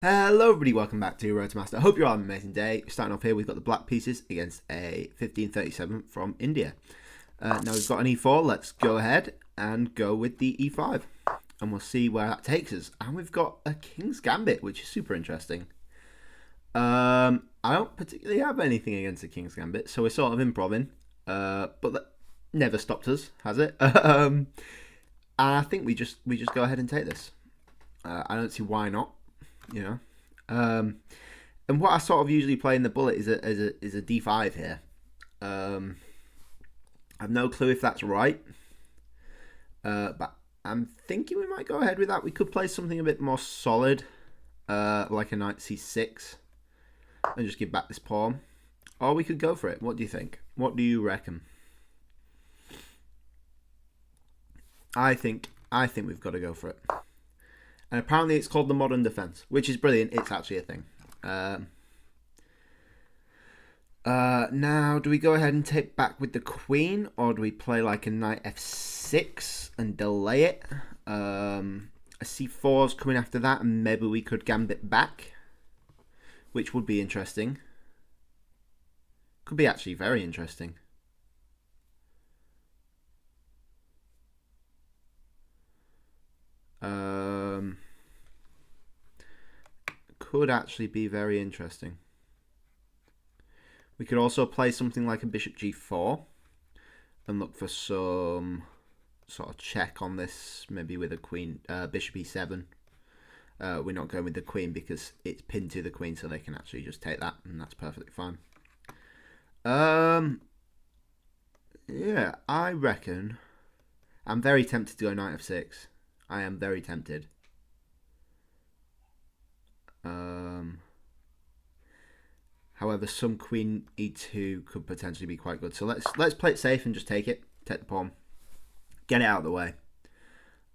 Hello everybody, welcome back to Road to Master. I hope you're all having an amazing day. Starting off here, we've got the black pieces against a 1537 from India. Now we've got an e4, let's go ahead and go with the e5. And we'll see where that takes us. And we've got a King's Gambit, which is super interesting. I don't particularly have anything against the King's Gambit, so we're sort of improving. But that never stopped us, has it? And I think we just go ahead and take this. I don't see why not. You know, and what I sort of usually play in the bullet is a d5 here. I've no clue if that's right, but I'm thinking we might go ahead with that. We could play something a bit more solid, like a knight c6, and just give back this pawn, or we could go for it. What do you think? What do you reckon? I think we've got to go for it. And apparently it's called the modern defense, which is brilliant. It's actually a thing. Now, do we go ahead and take back with the queen, or do we play like a knight f6 and delay it? A c4's coming after that, and maybe we could gambit back, which would be interesting. Could be actually very interesting. Could actually be very interesting. We could also play something like a bishop g4 and look for some sort of check on this, maybe with a queen, bishop e7. We're not going with the queen because it's pinned to the queen, so they can actually just take that, and that's perfectly fine. Yeah, I reckon I'm very tempted to go knight f6. I am very tempted. However, some queen e2 could potentially be quite good. So let's play it safe and just take it. Take the pawn. Get it out of the way.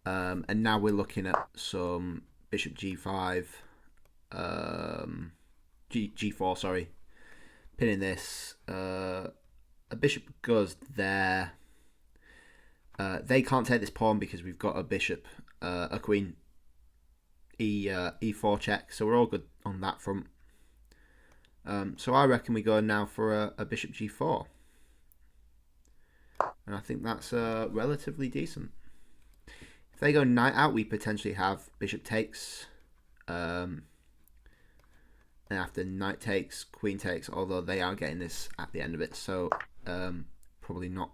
And now we're looking at some bishop g5. G4, sorry. Pinning this. A bishop goes there. They can't take this pawn because we've got a bishop, a queen, e4 check. So we're all good on that front. So I reckon we go now for a bishop g4. And I think that's relatively decent. If they go knight out, we potentially have bishop takes. And after knight takes, queen takes, although they are getting this at the end of it. So probably not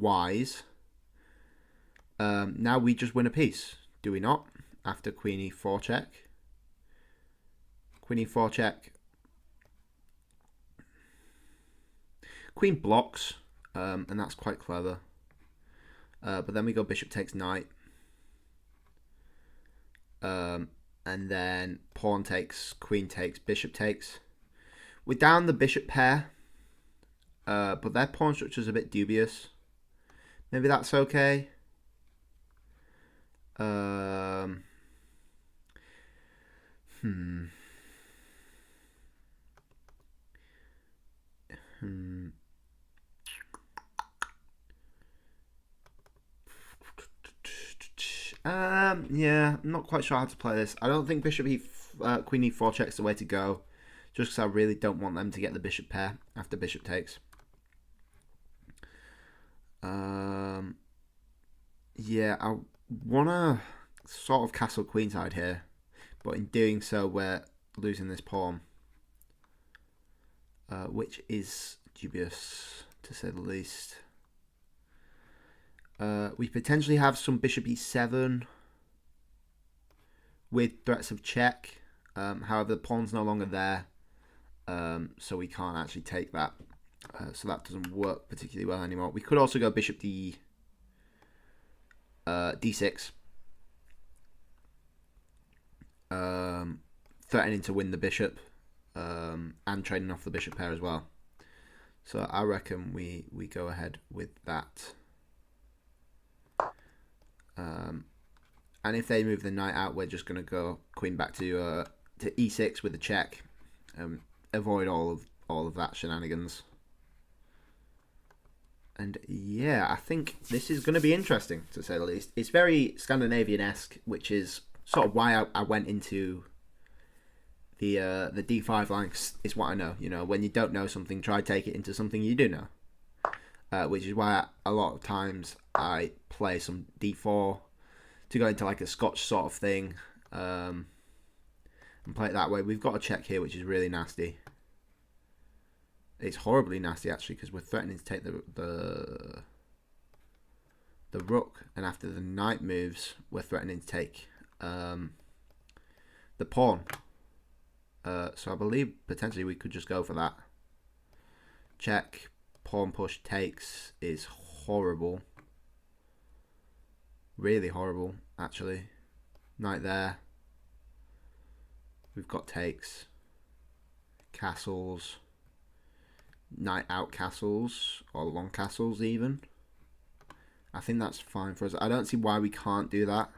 wise. Now we just win a piece, do we not? After queen e4 check. Queen e4 check. Queen blocks, and that's quite clever. But then we go bishop takes knight. And then pawn takes, queen takes, bishop takes. We're down the bishop pair, but their pawn structure is a bit dubious. Maybe that's okay. Yeah, I'm not quite sure how to play this. I don't think bishop queen e4 check's the way to go, just because I really don't want them to get the bishop pair after bishop takes. Yeah, I want to sort of castle queenside here, but in doing so, we're losing this pawn, which is dubious to say the least. We potentially have some bishop e7 with threats of check. However, the pawn's no longer there, so we can't actually take that. So that doesn't work particularly well anymore. We could also go bishop d6, threatening to win the bishop, and trading off the bishop pair as well. So I reckon we go ahead with that. And if they move the knight out, we're just going to go queen back to e6 with a check. Avoid all of that shenanigans. And yeah, I think this is going to be interesting, to say the least. It's very Scandinavian-esque, which is sort of why I went into the d5 line is what I know. You know, when you don't know something, try take it into something you do know. Which is why a lot of times I play some d4 to go into like a Scotch sort of thing, and play it that way. We've got a check here, which is really nasty. It's horribly nasty actually, because we're threatening to take the rook, and after the knight moves, we're threatening to take the pawn. So I believe potentially we could just go for that. Check, pawn push takes is horrible. Really horrible, actually. Knight there. We've got takes. Castles. Knight out castles, or long castles even. I think that's fine for us. I don't see why we can't do that.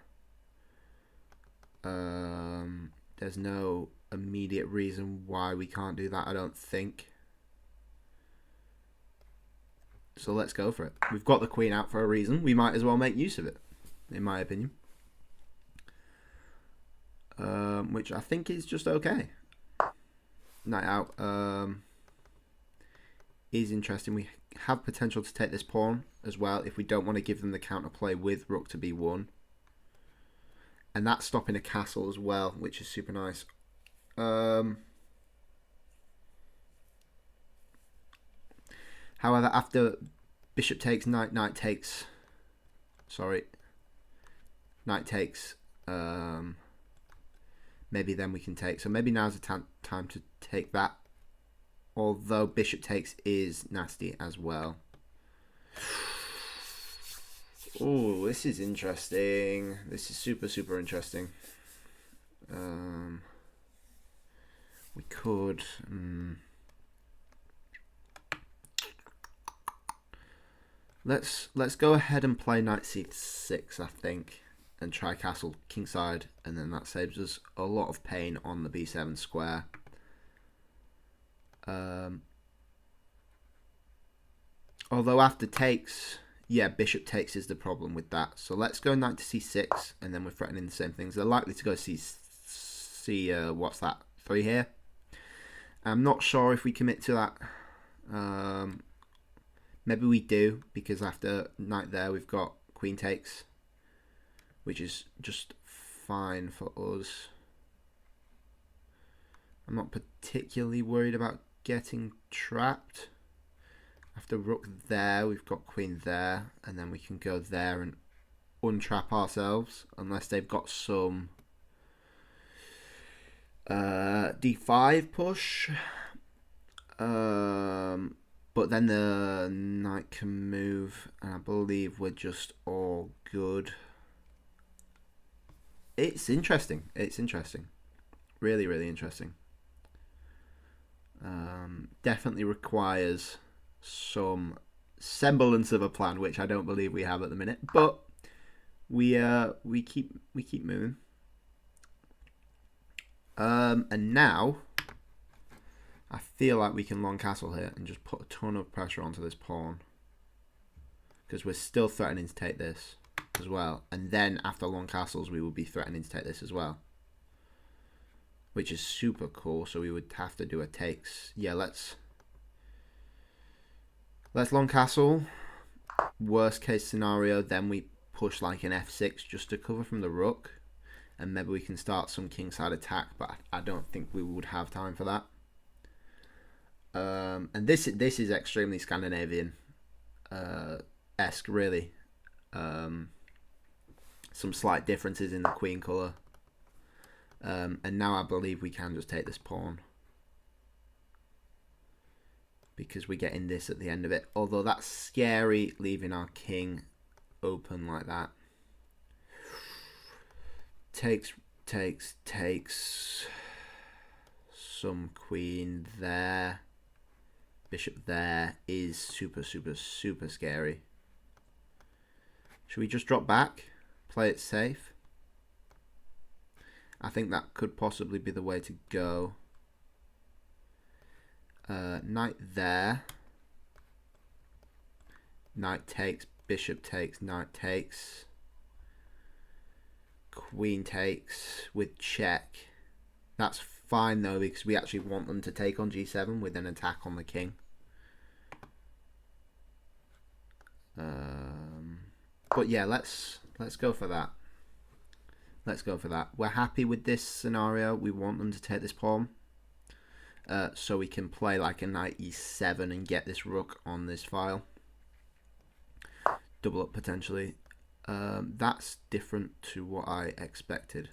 There's no immediate reason why we can't do that, I don't think. So let's go for it. We've got the queen out for a reason. We might as well make use of it, in my opinion. Which I think is just okay. Knight out is interesting. We have potential to take this pawn as well if we don't want to give them the counterplay with rook to b1. And that's stopping a castle as well, which is super nice. However, after bishop takes, knight takes, maybe then we can take. So maybe now's the time to take that. Although bishop takes is nasty as well. Oh, this is interesting. This is super, super interesting. We could... Let's go ahead and play knight c6, I think, and try castle kingside, and then that saves us a lot of pain on the b7 square. Although after takes, yeah, bishop takes is the problem with that. So let's go knight to c6, and then we're threatening the same things. They're likely to go what's that, 3 here. I'm not sure if we commit to that. Maybe we do, because after knight there, we've got queen takes, which is just fine for us. I'm not particularly worried about getting trapped. After rook there, we've got queen there, and then we can go there and untrap ourselves, unless they've got some d5 push. But then the knight can move, and I believe we're just all good. It's interesting. It's interesting. Really, really interesting. Definitely requires some semblance of a plan, which I don't believe we have at the minute. But we keep moving. And now I feel like we can long castle here and just put a ton of pressure onto this pawn, because we're still threatening to take this as well. And then after long castles, we will be threatening to take this as well, which is super cool. So we would have to do a takes. Yeah, let's long castle. Worst case scenario, then we push like an f6 just to cover from the rook, and maybe we can start some kingside attack, but I don't think we would have time for that. And this is extremely Scandinavian esque, really. Some slight differences in the queen colour. And now I believe we can just take this pawn, because we're getting this at the end of it. Although that's scary, leaving our king open like that. Takes. Some queen there. Bishop there is super, super, super scary. Should we just drop back? Play it safe? I think that could possibly be the way to go. Knight there. Knight takes, bishop takes, knight takes. Queen takes with check. That's fine though, because we actually want them to take on g7 with an attack on the king. But yeah, let's go for that. Let's go for that. We're happy with this scenario. We want them to take this pawn. So we can play like a knight e7 and get this rook on this file. Double up potentially. That's different to what I expected.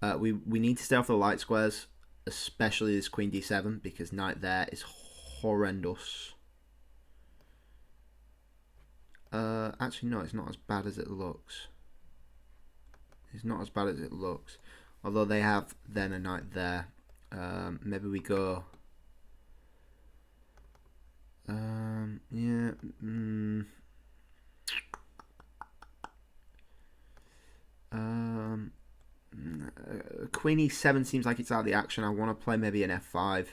We need to stay off the light squares, especially this queen d7, because knight there is horrendous. Actually, no, it's not as bad as it looks. It's not as bad as it looks. Although they have then a knight there. Maybe we go... yeah. Queen e7 seems like it's out of the action. I want to play maybe an f5.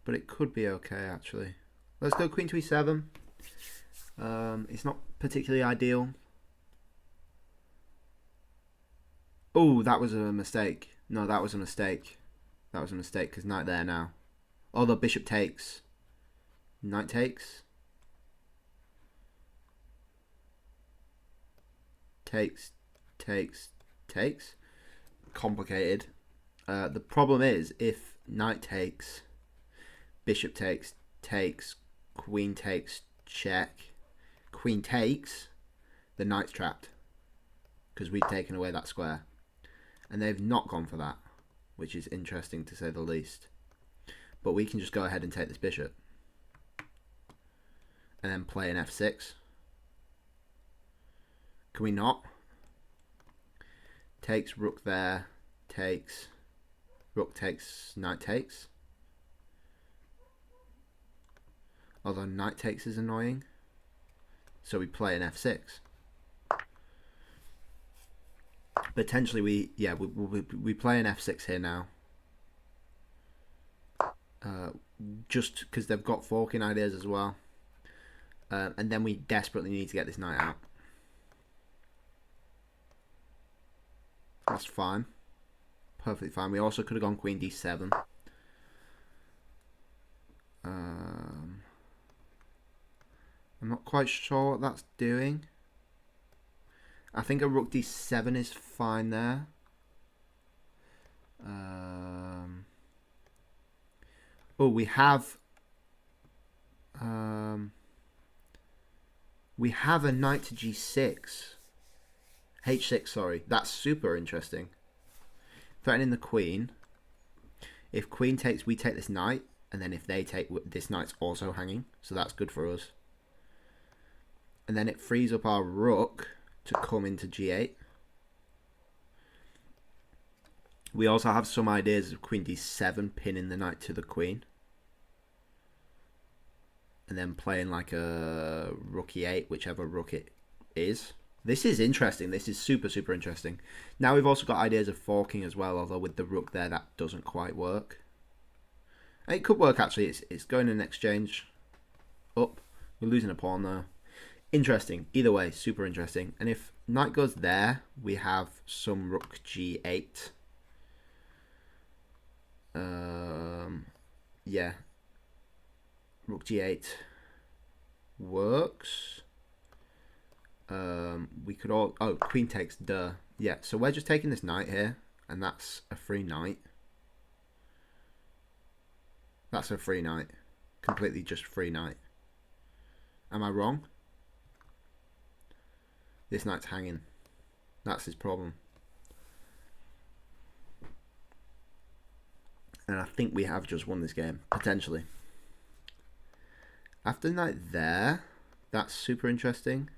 But it could be okay, actually. Let's go queen to e7. It's not particularly ideal. Oh, that was a mistake. No, that was a mistake. That was a mistake, because knight there now. Although bishop takes. Knight takes. Takes. Complicated. The problem is, if knight takes, bishop takes, queen takes, check. Queen takes, the knight's trapped, because we've taken away that square. And they've not gone for that, which is interesting to say the least. But we can just go ahead and take this bishop. And then play an f6. Can we not? Takes, rook there, takes, rook takes, knight takes. Although knight takes is annoying. So we play an f6. Potentially we play an f6 here now. Just because they've got forking ideas as well. And then we desperately need to get this knight out. That's fine. Perfectly fine. We also could have gone queen d7. I'm not quite sure what that's doing. I think a rook d7 is fine there. Oh, we have a knight to g6. h6, sorry. That's super interesting. Threatening the queen. If queen takes, we take this knight. And then if they take, this knight's also hanging. So that's good for us. And then it frees up our rook to come into g8. We also have some ideas of queen d7 pinning the knight to the queen. And then playing like a rook e8, whichever rook it is. This is interesting. This is super, super interesting. Now we've also got ideas of forking as well, although with the rook there, that doesn't quite work. It could work, actually. It's going in exchange up. We're losing a pawn there. Interesting. Either way, super interesting. And if knight goes there, we have some rook g8. Yeah. Rook g8 works. We could all... Oh, queen takes, duh. Yeah, so we're just taking this knight here, and that's a free knight. That's a free knight. Completely just free knight. Am I wrong? This knight's hanging. That's his problem. And I think we have just won this game, potentially. After knight there, that's super interesting.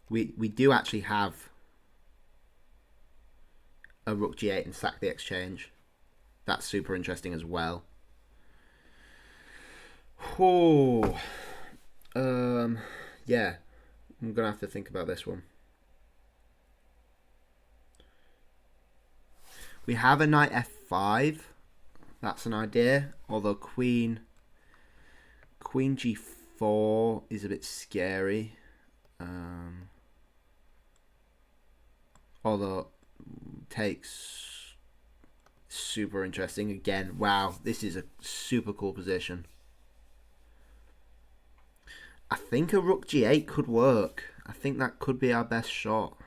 We do actually have a rook g8 and sack the exchange. That's super interesting as well. Oh, yeah, I'm gonna have to think about this one. We have a knight f5. That's an idea. Although queen Queen G4 is a bit scary. Although takes super interesting again. Wow, this is a super cool position. I think a Rook G8 could work. I think that could be our best shot.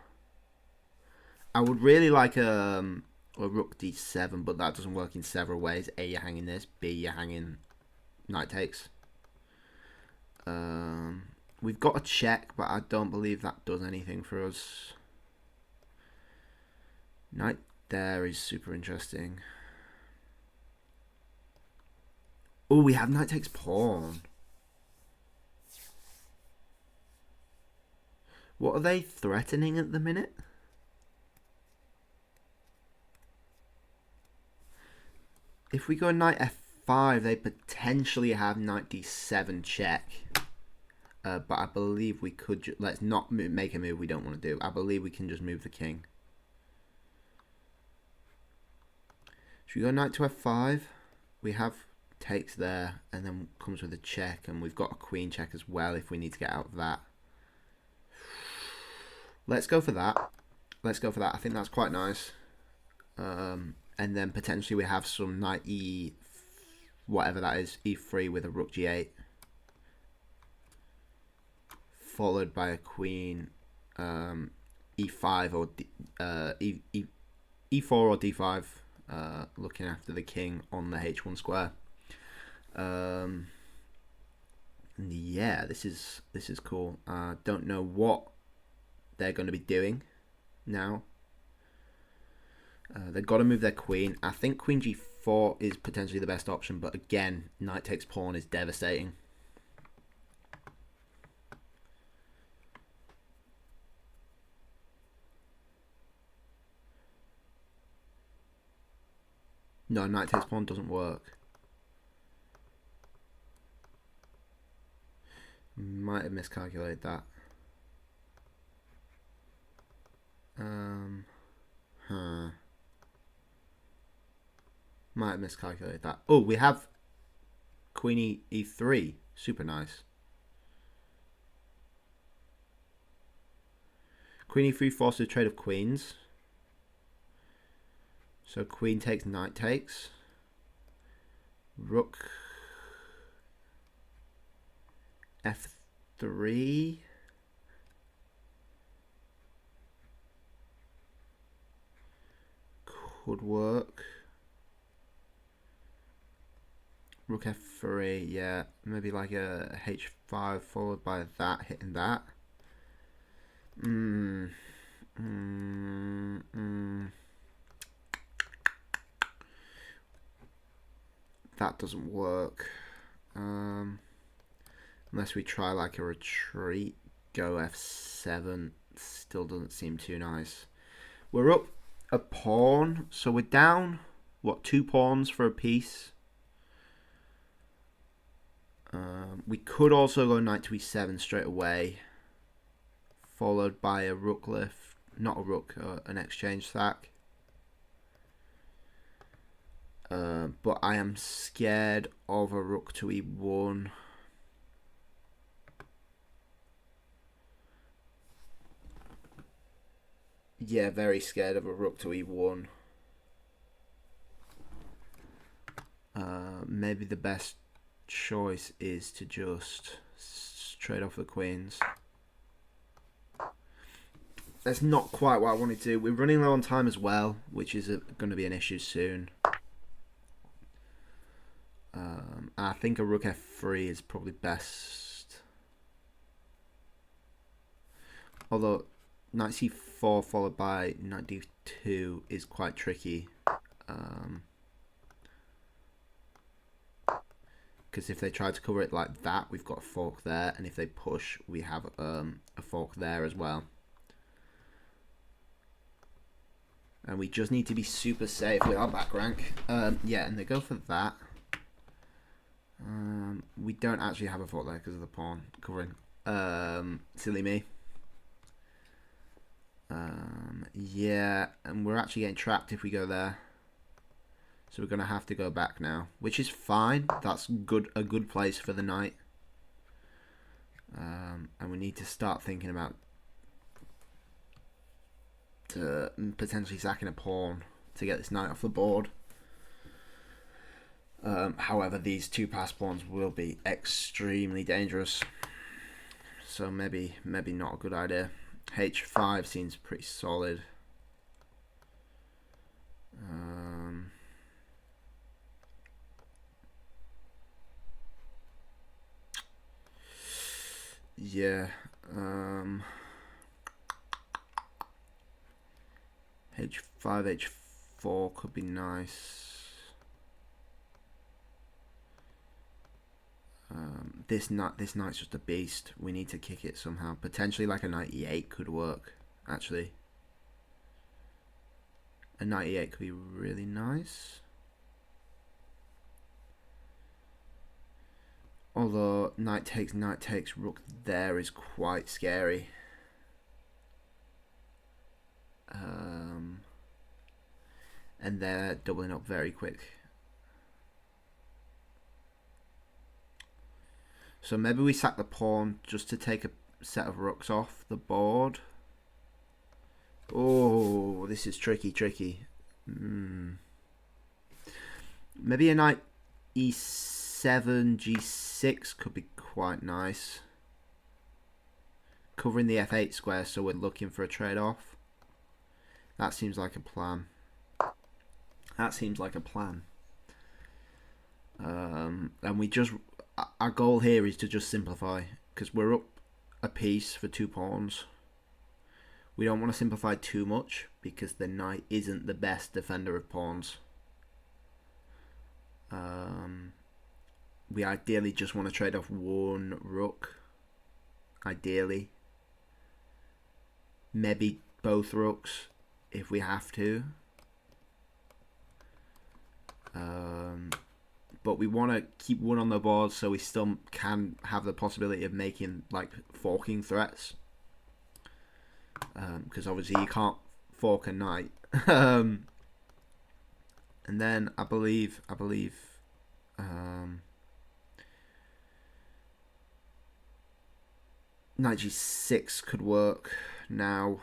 I would really like a Rook D7, but that doesn't work in several ways. A, you're hanging this. B, you're hanging knight takes. We've got a check, but I don't believe that does anything for us. Knight there is super interesting. Oh, we have knight takes pawn. What are they threatening at the minute? If we go knight f5, they potentially have knight d7 check. But I believe we could... let's not make a move we don't want to do. I believe we can just move the king. Should we go knight to f5? We have takes there, and then comes with a check, and we've got a queen check as well if we need to get out of that. Let's go for that. Let's go for that. I think that's quite nice. And then potentially we have some knight e... whatever that is, e3 with a rook g8. Followed by a queen e5 or e4 or d5. Looking after the king on the h1 square. Yeah, this is cool. Don't know what they're going to be doing now. They've got to move their queen. I think queen g4 is potentially the best option, but again, knight takes pawn is devastating. No, knight takes pawn doesn't work. Might have miscalculated that. Might have miscalculated that. Oh, we have queen e3. Super nice. Queen e3 forces a trade of queens. So queen takes, knight takes. Rook f3. Could work. Rook f3, yeah. Maybe like a h5 followed by that, hitting that. That doesn't work. Unless we try like a retreat. Go f7. Still doesn't seem too nice. We're up a pawn. So we're down, what, 2 pawns for a piece. We could also go knight to e7 straight away. Followed by a rook lift. Not a rook, an exchange sack. But I am scared of a rook to e1. Yeah, very scared of a rook to e1. Maybe the best choice is to just trade off the queens. That's not quite what I wanted to do. We're running low on time as well, which is going to be an issue soon. I think a rook f3 is probably best. Although knight c4 followed by knight d2 is quite tricky. Because if they try to cover it like that, we've got a fork there, and if they push, we have a fork there as well. And we just need to be super safe with our back rank. Yeah, and they go for that. We don't actually have a fork there because of the pawn covering. Silly me. Yeah, and we're actually getting trapped if we go there. So we're going to have to go back now, which is fine. That's good. A good place for the knight. And we need to start thinking about potentially sacking a pawn to get this knight off the board. However, these two pass pawns will be extremely dangerous, so maybe not a good idea. H5 seems pretty solid. Yeah. H5, H4 could be nice. This knight's just a beast. We need to kick it somehow. Potentially like a knight E8 could work, actually. A knight E8 could be really nice. Although knight takes, rook there is quite scary. And they're doubling up very quick. So maybe we sack the pawn just to take a set of rooks off the board. Oh, this is tricky. Maybe a knight E7, G6 could be quite nice. Covering the F8 square, so we're looking for a trade-off. That seems like a plan. And we just... Our goal here is to just simplify, because we're up a piece for 2 pawns. We don't want to simplify too much, because the knight isn't the best defender of pawns. We ideally just want to trade off 1 rook. Ideally. Maybe both rooks, if we have to. But we want to keep 1 on the board so we still can have the possibility of making like forking threats. Because obviously you can't fork a knight. And then I believe knight G6 could work now.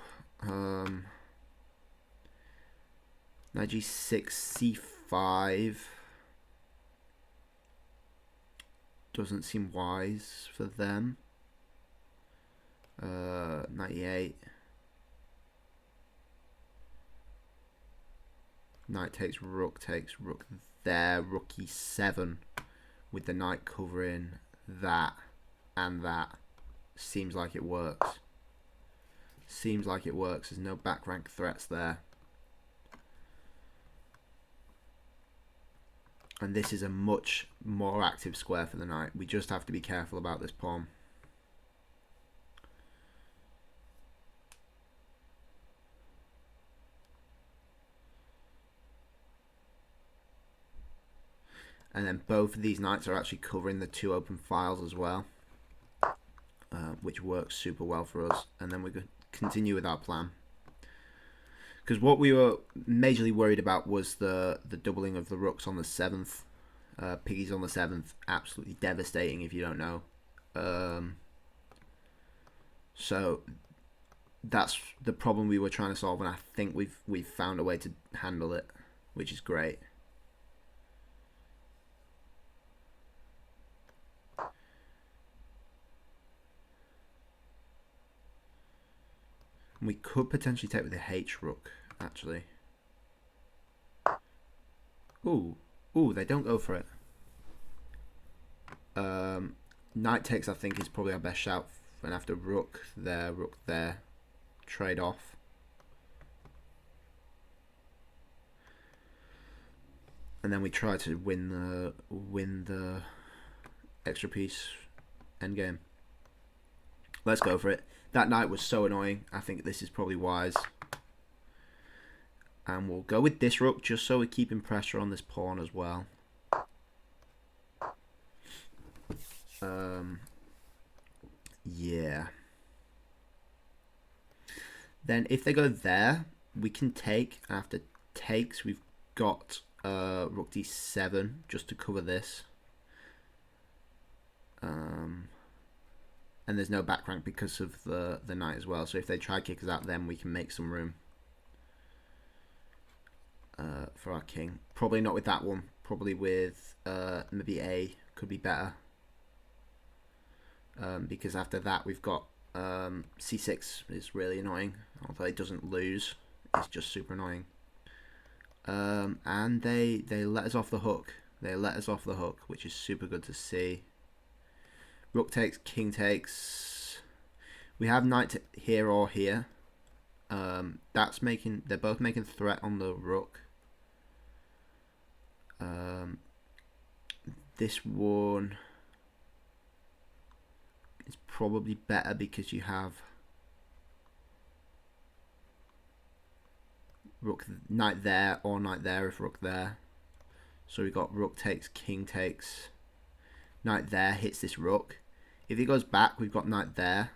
Knight G6, C5 doesn't seem wise for them. Knight E8. Knight takes rook there. Rook E7 with the knight covering that and that. Seems like it works. There's no back rank threats there. And this is a much more active square for the knight. We just have to be careful about this pawn. And then both of these knights are actually covering the 2 open files as well, which works super well for us. And then we could continue with our plan. Because what we were majorly worried about was the doubling of the rooks on the 7th. Piggies on the 7th, absolutely devastating if you don't know. So that's the problem we were trying to solve, and I think we've found a way to handle it, which is great. We could potentially take with the H rook, actually. Ooh, they don't go for it. Knight takes, I think, is probably our best shout. And after rook there, trade off. And then we try to win the extra piece endgame. Let's go for it. That knight was so annoying. I think this is probably wise. And we'll go with this rook just so we're keeping pressure on this pawn as well. Yeah. Then if they go there, we can take. After takes, we've got rook d7 just to cover this. and there's no back rank because of the knight as well. So if they try to kick us out, then we can make some room for our king. Probably not with that one. Probably with maybe A could be better. Because after that we've got C6 is really annoying. Although it doesn't lose, it's just super annoying. And they let us off the hook. They let us off the hook, which is super good to see. Rook takes, king takes. We have knight here or here. They're both making threat on the rook. This one is probably better because you have knight there or knight there if rook there. So we got rook takes, king takes. Knight there hits this rook. If he goes back, we've got knight there,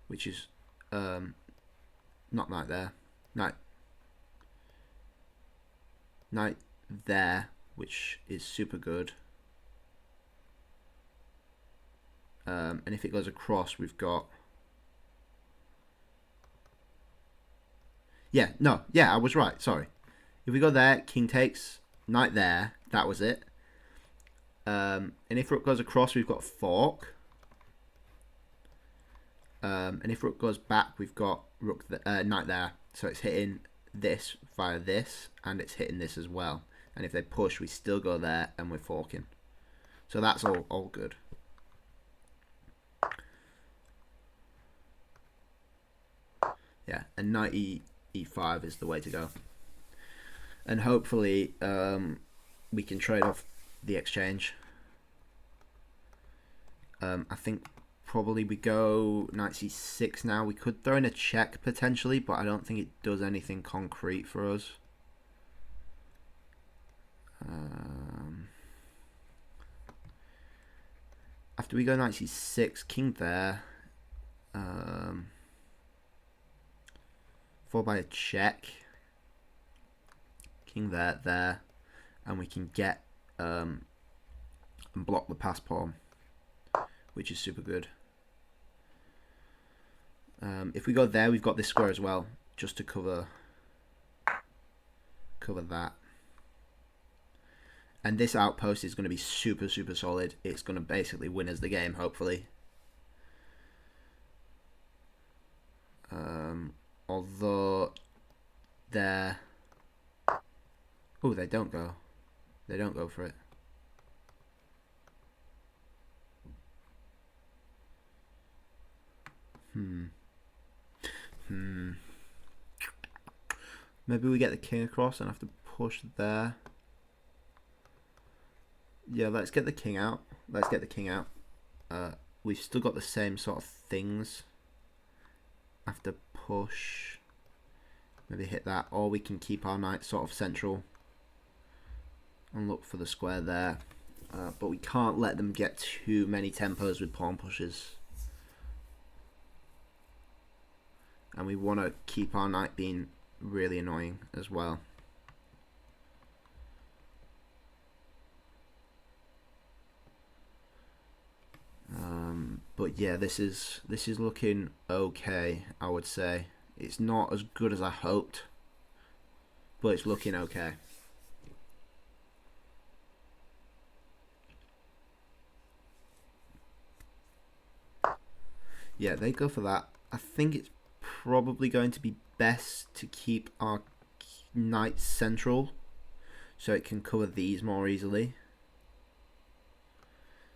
which is not knight there. Knight there, which is super good. And if it goes across, we've got I was right, sorry. If we go there, king takes, knight there, that was it. And if rook goes across, we've got fork. And if rook goes back, we've got knight there. So it's hitting this via this, and it's hitting this as well. And if they push, we still go there, and we're forking. So that's all good. Yeah, and knight e5 is the way to go. And hopefully we can trade off the exchange. I think probably we go knight c6 now. We could throw in a check potentially, but I don't think it does anything concrete for us. After we go knight c6, king there. Followed by a check. King there, and we can get and block the pass pawn, which is super good. If we go there, we've got this square as well, just to cover that. And this outpost is going to be super solid. It's going to basically win us the game, hopefully. Although they're... Oh, they don't go. They don't go for it. Maybe we get the king across and have to push there. Yeah, let's get the king out. Let's get the king out. We've still got the same sort of things. Have to push. Maybe hit that, or we can keep our knight sort of central and look for the square there. But we can't let them get too many tempos with pawn pushes. And we want to keep our knight being really annoying as well. But yeah, this is looking okay, I would say. It's not as good as I hoped, but it's looking okay. Yeah, they go for that. I think it's probably going to be best to keep our knight central so it can cover these more easily.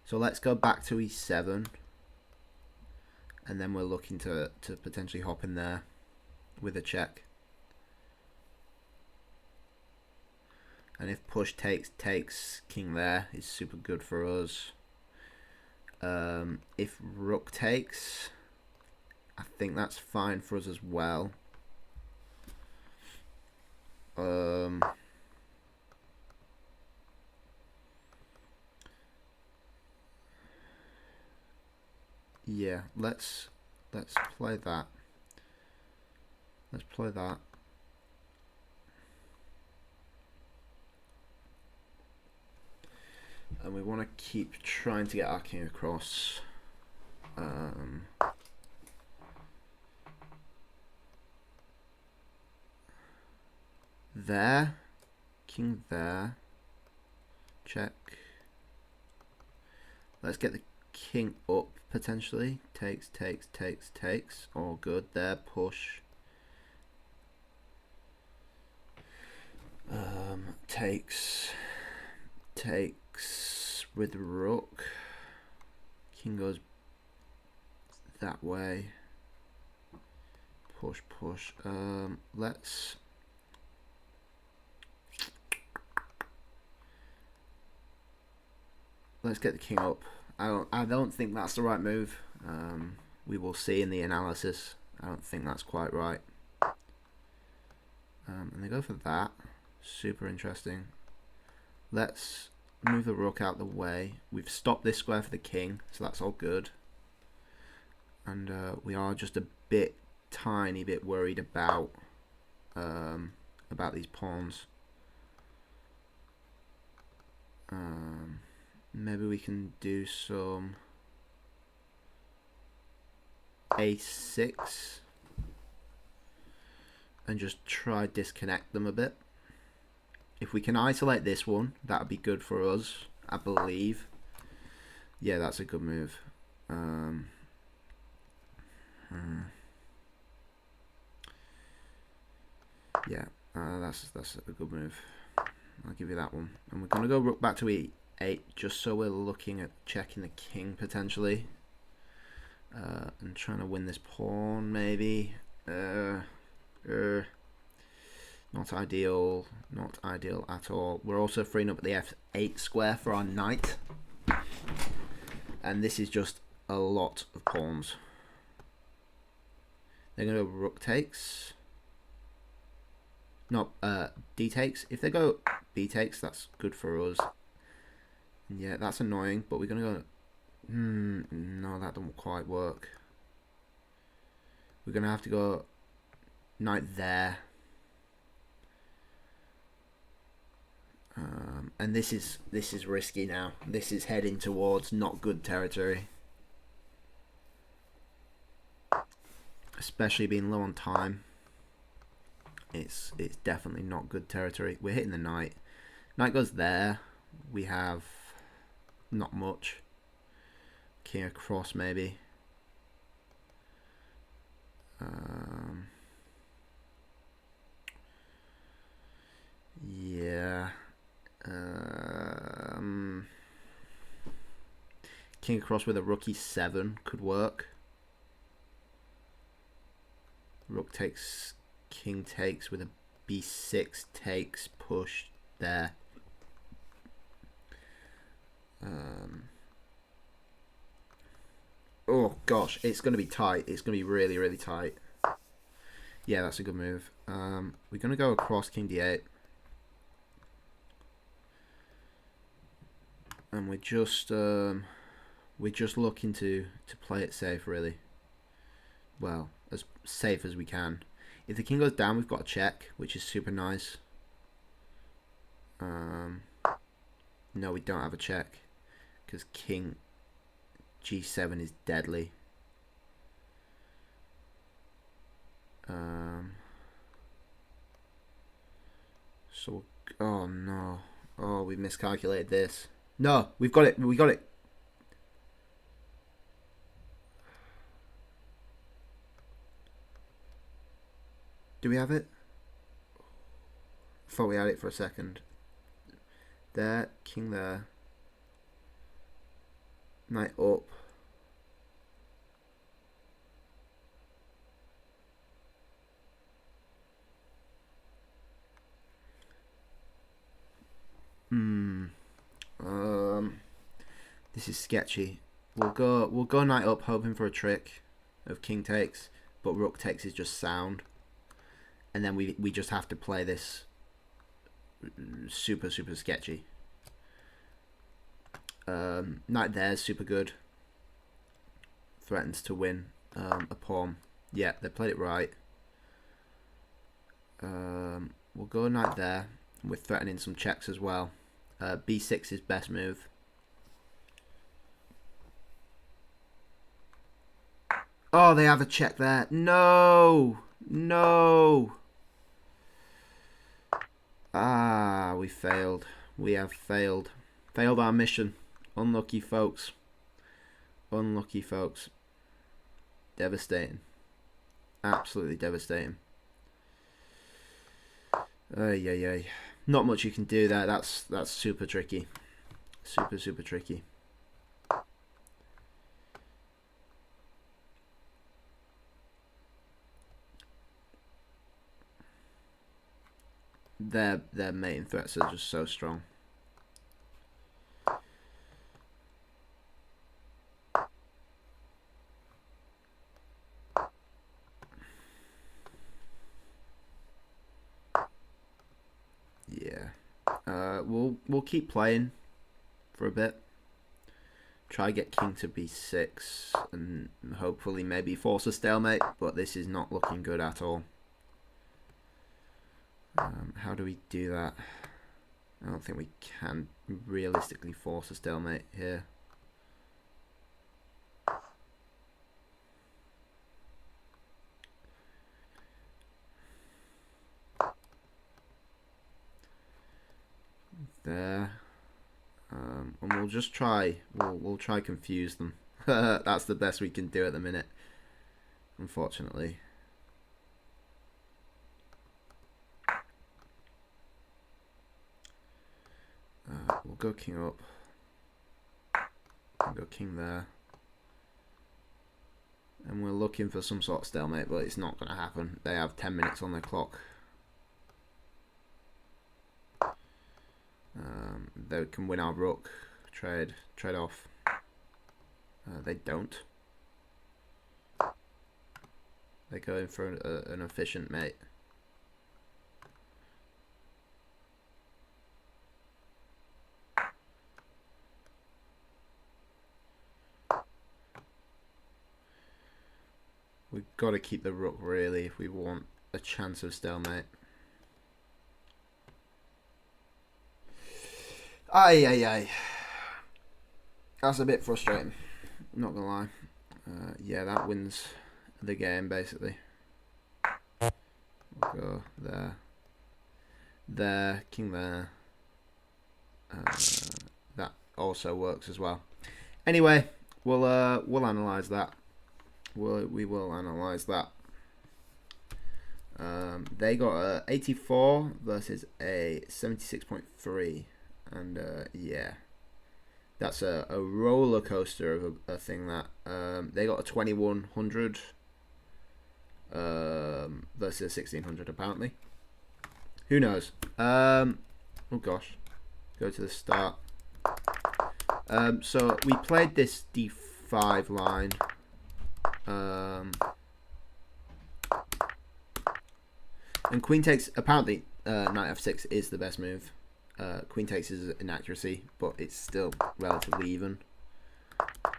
So let's go back to e7, and then we're looking to potentially hop in there with a check. And if push takes king there is super good for us. If rook takes, I think that's fine for us as well. Yeah, let's play that. Let's play that. And we want to keep trying to get our king across. There. King there. Check. Let's get the king up, potentially. Takes. All good there. Push. Takes with rook. King goes that way. Push. Let's get the king up. I don't think that's the right move. We will see in the analysis. I don't think that's quite right. And they go for that. Super interesting. Let's move the rook out the way. We've stopped this square for the king, so that's all good. And we are just a tiny bit worried about these pawns. Maybe we can do some a6 and just try disconnect them a bit. If we can isolate this one, that would be good for us, I believe. Yeah, that's a good move. Yeah, that's a good move. I'll give you that one. And we're going to go rook back to e8, just so we're looking at checking the king potentially. And trying to win this pawn, maybe. Not ideal at all. We're also freeing up the f8 square for our knight. And this is just a lot of pawns. They're going to go rook takes. No, d takes. If they go b takes, that's good for us. Yeah, that's annoying, but we're going to go... no, that don't quite work. We're going to have to go knight there. And this is risky now. This is heading towards not good territory. Especially being low on time. It's definitely not good territory. We're hitting the knight. Knight goes there. We have not much. King across maybe. Yeah. King across with a rook e7 could work. Rook takes, king takes with a b6 takes, push there. Oh gosh, it's going to be tight. It's going to be really, really tight. Yeah, that's a good move. We're going to go across king d8. And we're just looking to play it safe, really. Well, as safe as we can. If the king goes down, we've got a check, which is super nice. No, we don't have a check because king g7 is deadly. So, oh no, oh, we miscalculated this. No, we've got it. We got it. Do we have it? Thought we had it for a second. There, king there. Knight up. This is sketchy. We'll go knight up, hoping for a trick of king takes, but rook takes is just sound. And then we just have to play this super sketchy. Knight there is super good. Threatens to win a pawn. Yeah, they played it right. We'll go knight there. We're threatening some checks as well. B6 is best move. Oh, they have a check there. No. No. Ah, we failed. We have failed. Failed our mission. Unlucky, folks. Unlucky, folks. Devastating. Absolutely devastating. Ay, ay, ay. Not much you can do there. That's super tricky. Super, super tricky. Their main threats are just so strong. Yeah. We'll keep playing for a bit. Try get king to b6 and hopefully maybe force a stalemate, but this is not looking good at all. How do we do that? I don't think we can realistically force a stalemate here. There. And we'll just try, we'll try confuse them. That's the best we can do at the minute, unfortunately. We'll go king up. We'll go king there. And we're looking for some sort of stalemate, but it's not going to happen. They have 10 minutes on their clock. They can win our rook. Trade off. They don't. They're going for an efficient mate. We've got to keep the rook really if we want a chance of stalemate. Ay, ay, ay. That's a bit frustrating. Not gonna lie. Yeah, that wins the game basically. We'll go there. There, king there. That also works as well. Anyway, we'll analyse that. We will analyse that. They got a 84 versus a 76.3, and yeah, that's a roller coaster of a thing. That they got a 2100 versus 1600 apparently. Who knows? Oh gosh, go to the start. So we played this d5 line. And queen takes, apparently knight f6 is the best move. Queen takes is inaccuracy, but it's still relatively even.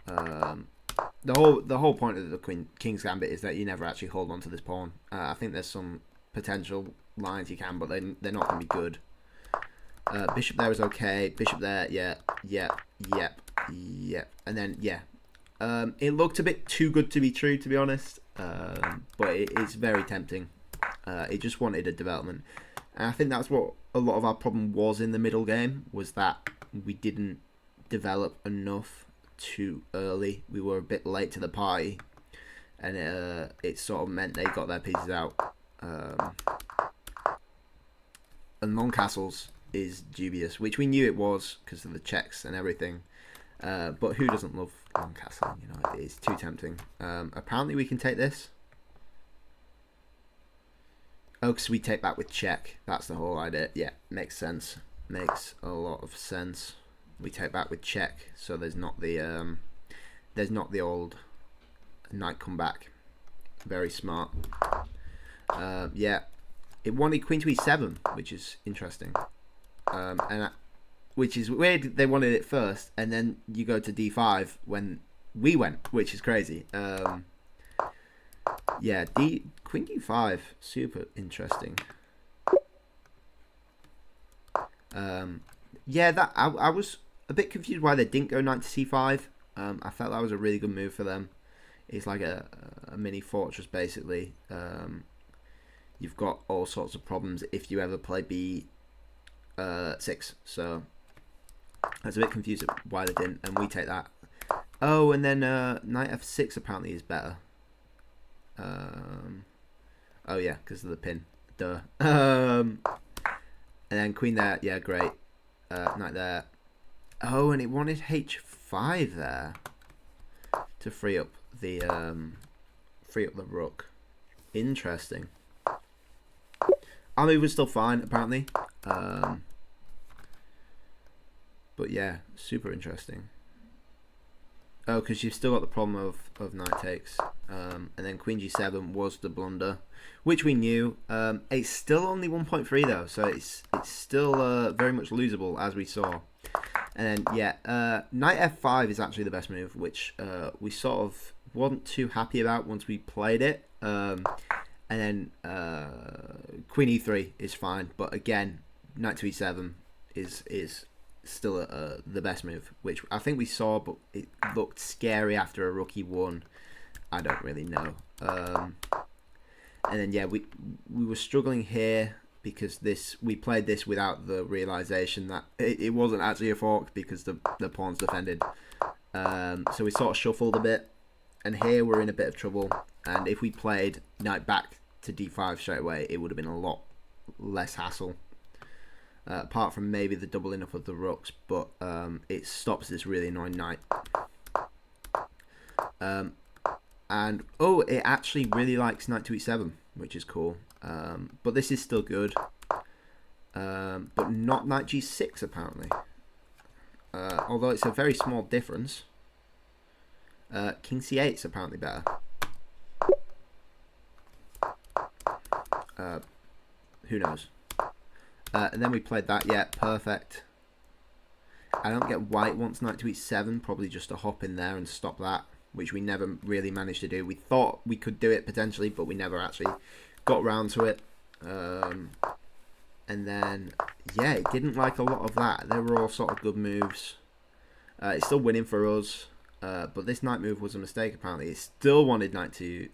The whole point of the king's gambit is that you never actually hold on to this pawn. I think there's some potential lines you can, but they're not going to be good. Bishop there is okay. Bishop there, yeah, yep. And then, yeah. It looked a bit too good to be true, to be honest. But it's very tempting. It just wanted a development. And I think that's what a lot of our problem was in the middle game, was that we didn't develop enough too early. We were a bit late to the party. And it sort of meant they got their pieces out. And long castles is dubious, which we knew it was because of the checks and everything. But who doesn't love long castle? You know, it's too tempting. Apparently we can take this. Oh, because we take back with check. That's the whole idea. Yeah, makes sense. Makes a lot of sense. We take back with check, so there's not the old knight come back. Very smart. Yeah, it wanted queen to e7, which is interesting. Which is weird. They wanted it first, and then you go to d5 when we went, which is crazy. Yeah, queen d5, super interesting. Yeah, that I was a bit confused why they didn't go knight to c5. I felt that was a really good move for them. It's like a mini fortress basically. You've got all sorts of problems if you ever play B6. So I was a bit confused at why they didn't, and we take that. Oh, and then knight F6 apparently is better. Oh yeah, because of the pin. Duh. And then queen there. Yeah, great. Knight there. Oh, and it wanted H5 there to free up the rook. Interesting. Our move was still fine apparently. But yeah, super interesting. Oh, because you've still got the problem of knight takes. And then queen g7 was the blunder, which we knew. It's still only 1.3 though, so it's still very much losable, as we saw. And then, yeah, knight f5 is actually the best move, which we sort of weren't too happy about once we played it. And then queen e3 is fine, but again, knight to e7 is still the best move, which I think we saw, but it looked scary after a rook e1. I don't really know. And then yeah, we were struggling here because we played this without the realization that it wasn't actually a fork because the pawn's defended. So we sort of shuffled a bit, and here we're in a bit of trouble. And if we played knight back to d5 straight away, it would have been a lot less hassle. Apart from maybe the doubling up of the rooks, but it stops this really annoying knight. And oh, it actually really likes knight to e7, which is cool. But this is still good. But not knight g6 apparently. Although it's a very small difference. King c8 is apparently better. Who knows? And then we played that, yeah, perfect. I don't get why it wants knight to e7, probably just to hop in there and stop that, which we never really managed to do. We thought we could do it potentially, but we never actually got round to it. And then, yeah, it didn't like a lot of that. They were all sort of good moves. It's still winning for us, but this knight move was a mistake apparently. It still wanted knight to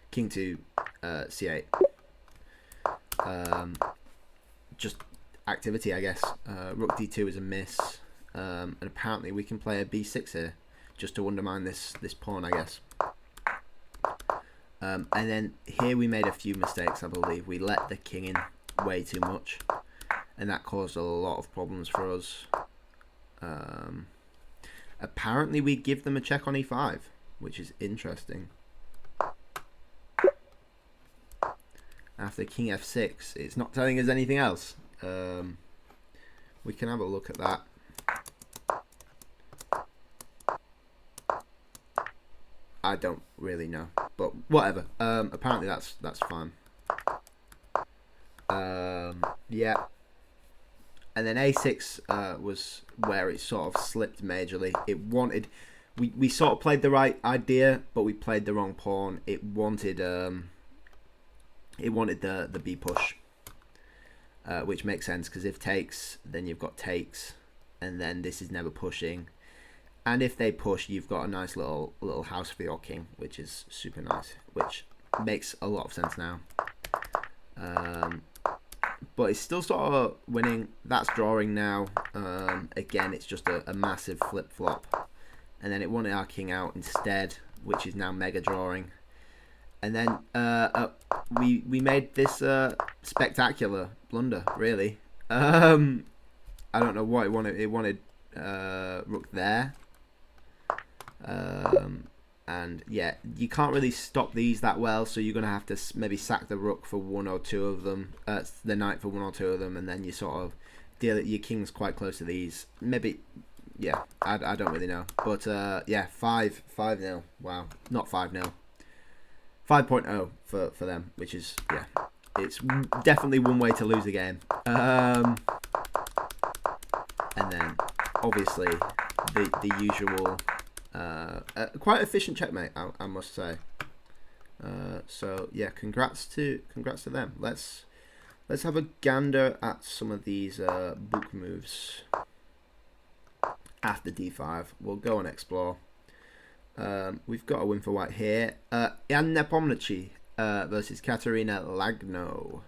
king to c8. Just activity, I guess. Rook d2 is a miss, and apparently we can play a b6 here just to undermine this pawn, I guess. And then here we made a few mistakes, I believe. We let the king in way too much, and that caused a lot of problems for us. Apparently we give them a check on e5, which is interesting. After king f6, it's not telling us anything else. We can have a look at that. I don't really know, but whatever. Apparently that's fine. Yeah. And then a6 was where it sort of slipped majorly. It wanted, we sort of played the right idea, but we played the wrong pawn. It wanted the b push, which makes sense because if takes, then you've got takes, and then this is never pushing. And if they push, you've got a nice little house for your king, which is super nice, which makes a lot of sense now. But it's still sort of winning. That's drawing now. Again, it's just a massive flip-flop. And then it wanted our king out instead, which is now mega drawing. And then we made this spectacular blunder, really. I don't know what it wanted. It wanted rook there. And yeah, you can't really stop these that well, so you're going to have to maybe sack the rook for one or two of them, the knight for one or two of them, and then you sort of deal it. Your king's quite close to these. Maybe, yeah, I don't really know. But yeah, 5-0. Wow, not 5-0. 5.0 for them, which is, yeah, it's definitely one way to lose a game. And then, obviously, the usual... quite efficient checkmate, I must say. So yeah, congrats to them. Let's have a gander at some of these book moves after d5. We'll go and explore. We've got a win for white here. Jan Nepomniachtchi versus Katerina Lagno.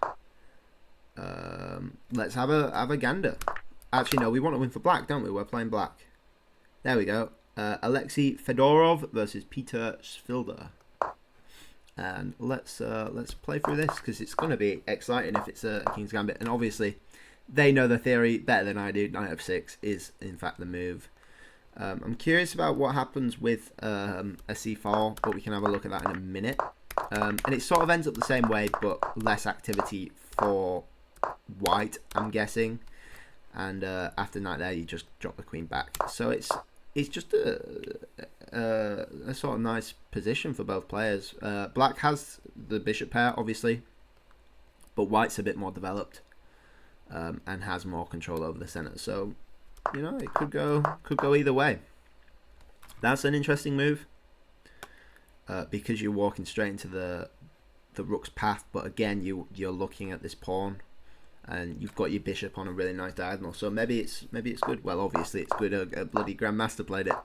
Let's have a gander. Actually, no, we want to win for black, don't we? We're playing black. There we go. Alexei Fedorov versus Peter Svilder. And let's play through this, because it's going to be exciting if it's a King's Gambit. And obviously, they know the theory better than I do. Knight f6 is, in fact, the move. I'm curious about what happens with a c4, but we can have a look at that in a minute. And it sort of ends up the same way, but less activity for white, I'm guessing. And after knight there, you just drop the queen back. So it's just a sort of nice position for both players. Black has the bishop pair, obviously, but white's a bit more developed and has more control over the center. So, you know, it could go either way. That's an interesting move because you're walking straight into the rook's path. But again, you're looking at this pawn, and you've got your bishop on a really nice diagonal. So maybe it's good. Well, obviously it's good. A bloody grandmaster played it.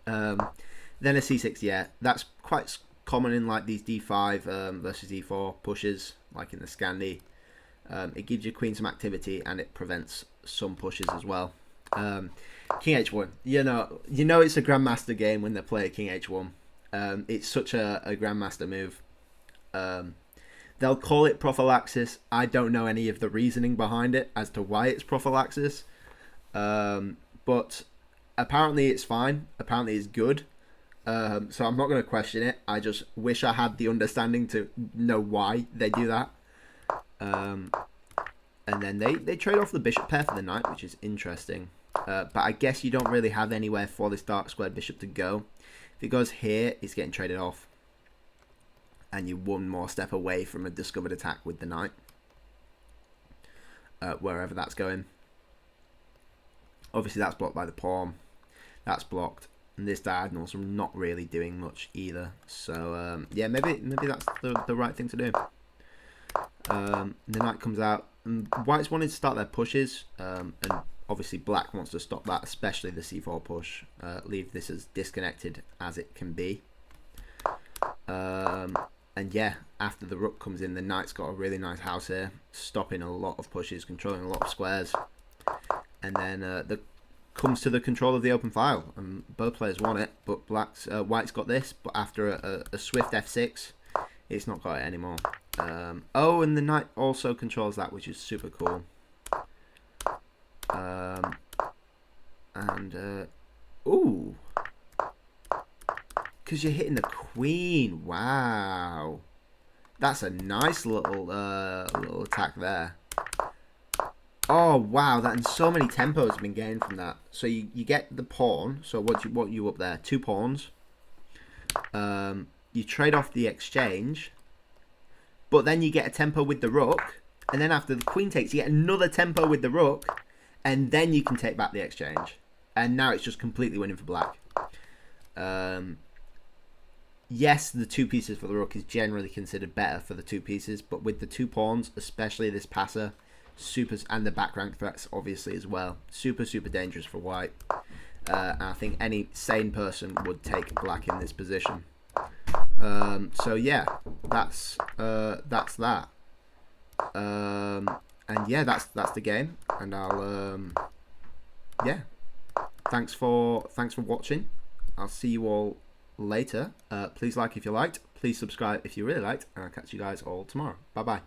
Then a c6, yeah, that's quite common in like these d5 versus e4 pushes, like in the Scandi. It gives your queen some activity, and it prevents some pushes as well. King h1, you know it's a grandmaster game when they play king h1. It's such a grandmaster move. They'll call it prophylaxis. I don't know any of the reasoning behind it as to why it's prophylaxis, but apparently it's fine. Apparently it's good. So I'm not going to question it. I just wish I had the understanding to know why they do that. And then they trade off the bishop pair for the knight, which is interesting. But I guess you don't really have anywhere for this dark squared bishop to go. If it goes here, it's getting traded off. And you're one more step away from a discovered attack with the knight. Wherever that's going. Obviously that's blocked by the pawn. That's blocked. And this diagonal's not really doing much either. So yeah, maybe that's the right thing to do. The knight comes out. And white's wanted to start their pushes. And obviously black wants to stop that, especially the c4 push. Leave this as disconnected as it can be. And yeah, after the rook comes in, the knight's got a really nice house here, stopping a lot of pushes, controlling a lot of squares. And then comes to the control of the open file, and both players want it, but white's got this, but after a swift f6, it's not got it anymore. Oh, and the knight also controls that, which is super cool. Ooh, because you're hitting the queen. Wow, that's a nice little attack there. Oh wow, that and so many tempos have been gained from that. So you get the pawn. So what you up there? 2 pawns. You trade off the exchange, but then you get a tempo with the rook, and then after the queen takes, you get another tempo with the rook, and then you can take back the exchange. And now it's just completely winning for black. Yes, the 2 pieces for the rook is generally considered better for the 2 pieces, but with the 2 pawns, especially this passer, and the back rank threats obviously as well, super dangerous for white. And I think any sane person would take black in this position. So yeah, that's that. And yeah, that's the game. And I'll yeah, thanks for watching. I'll see you all later. Please like if you liked. Please subscribe if you really liked. And I'll catch you guys all tomorrow. Bye bye.